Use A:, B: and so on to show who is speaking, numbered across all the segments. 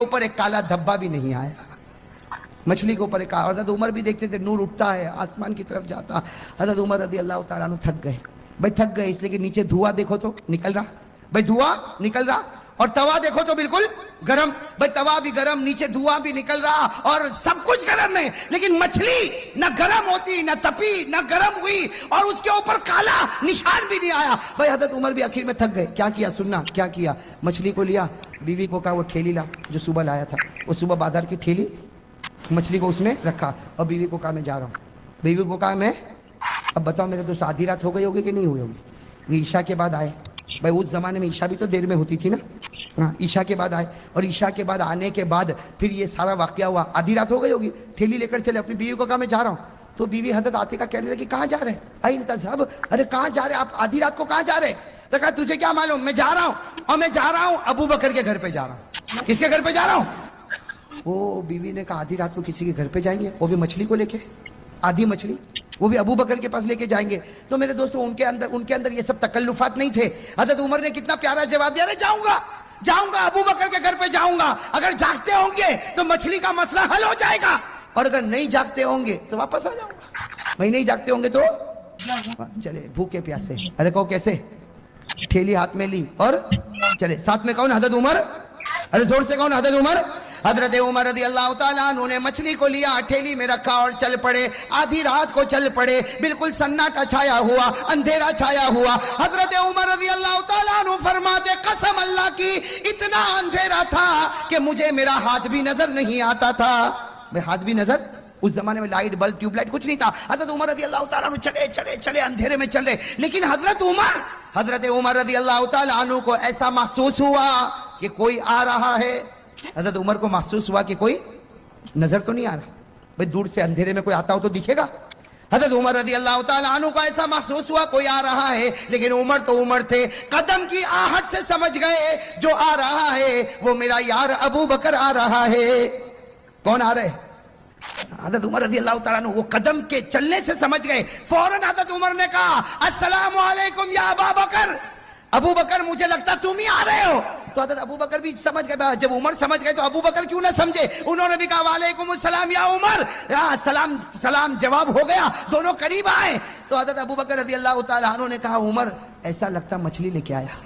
A: ऊपर एक काला धब्बा भी नहीं आया। मछली के ऊपर एक हज़रत उमर भी देखते थे नूर उठता है आसमान की तरफ जाता। हज़रत उमर रज़ी अल्लाह तआला अन्हु थक गए। भाई थक गए इसलिए कि नीचे धुआं देखो तो निकल रहा, भाई धुआं निकल रहा, और तवा देखो तो बिल्कुल गरम, भाई तवा भी गरम, नीचे धुआं भी निकल रहा और सब कुछ गरम है, लेकिन मछली न गरम होती न तपी न गरम हुई और उसके ऊपर काला निशान भी नहीं आया। भाई हज़रत उमर भी आखिर में थक गए। क्या किया सुनना, क्या किया? मछली को लिया, बीवी को कहा वो ठेली ला जो सुबह लाया था, वो सुबह बाजार की ठेली मछली को उसमें रखा और बीवी को कहा मैं जा रहा हूँ। बीवी को कहा मैं, अब बताओ मेरे दोस्त आधी रात हो गई होगी कि नहीं हुई होगी? ईशा के बाद आए। भाई उस जमाने में ईशा भी तो देर में होती थी ना। हाँ, ईशा के बाद आए और ईशा के बाद आने के बाद फिर ये सारा वाकया हुआ। आधी रात हो गई होगी, ठेली लेकर चले। अपनी बीवी को कहा मैं जा रहा हूँ। तो बीवी हजरत आतिका कहने लगी कहाँ जा रहे? आई इंतजाब, अरे कहाँ जा रहे आप आधी रात को, कहाँ जा रहे? तो कहा तुझे क्या मालूम, मैं जा रहा हूँ, और मैं जा रहा हूँ अबू बकर के घर पे जा रहा हूँ। किसके घर पे जा रहा हूँ? वो बीवी ने कहा आधी रात को किसी के घर पे जाएंगे, वो भी मछली को लेके, आधी मछली, वो भी अबू बकर के पास लेके जाएंगे। तो मेरे दोस्तों उनके अंदर ये सब तकल्लुफात नहीं थे। हज़रत उमर ने कितना प्यारा जवाब दिया, अरे जाऊंगा अबू बकर के घर पे जाऊंगा, अगर जागते होंगे तो मछली का मसला हल हो जाएगा, और अगर नहीं जागते होंगे तो वापस आ जाऊंगा। भाई नहीं जागते होंगे तो चले भूखे प्यासे। अरे कहो कैसे? ठेली हाथ में ली और चले। साथ में कौन? हज़रत उमर। अरे जोर से कौन? हज़रत उमर। हज़रत उमर रज़ी अल्लाह तआला अन्हु ने मछली को लिया, ठेली में रखा और चल पड़े। आधी रात को चल पड़े, बिल्कुल सन्नाटा छाया हुआ, अंधेरा छाया हुआ। हज़रत उमर रज़ी अल्लाह तआला अन्हु फरमाते कसम अल्लाह की इतना अंधेरा था कि मुझे मेरा हाथ भी नजर नहीं आता था। मैं हाथ भी नजर, उस जमाने में लाइट बल्ब ट्यूबलाइट कुछ नहीं था। हज़रत उमर रज़ी अल्लाह तआला अन्हु चले अंधेरे में चले। लेकिन हज़रत उमर रज़ी अल्लाह तआला अन्हु को ऐसा महसूस हुआ कि कोई आ रहा है। हज़रत उमर को महसूस हुआ कि कोई नजर तो नहीं आ रहा। भाई दूर से अंधेरे में कोई आता हो तो दिखेगा। हज़रत उमर रज़ी अल्लाह तआला अन्हु को ऐसा महसूस हुआ कोई आ रहा है, लेकिन उमर तो उमर थे, कदम की आहट से समझ गए जो आ रहा है वो मेरा यार अबू बकर आ रहा है। कौन आ रहे? हज़रत उमर रज़ी अल्लाह तआला अन्हु वो कदम के चलने से समझ गए। फौरन हज़रत उमर ने कहा अस्सलामु अलैकुम या अबा बकर, अबू बकर मुझे लगता तुम ही आ रहे हो। तो हज़रत अबू बकर भी समझ गए। जब उमर समझ गए तो अबू बकर क्यों ना समझे, उन्होंने भी कहा वालेकुम अस्सलाम या उमर। सलाम जवाब हो गया, दोनों करीब आए। तो हज़रत अबू बकर रज़ी अल्लाह तआला अन्हु ने कहा उमर ऐसा लगता मछली लेके आया।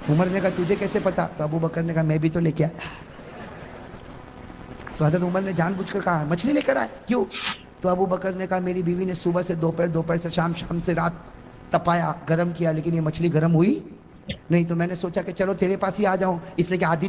A: उमर ने कहा तुझे कैसे पता? तो अबू बकर ने कहा मैं भी तो लेके आया। तो हज़रत उमर ने जानबूझकर कहा मछली लेकर आए, क्यों? तो अबू बकर ने कहा मेरी बीवी ने सुबह से दोपहर से शाम से रात तपाया, गरम किया, लेकिन ये मछली गरम हुई नहीं, तो मैंने सोचा कि चलो तेरे पास ही आ जाऊं, इसलिए कि आधी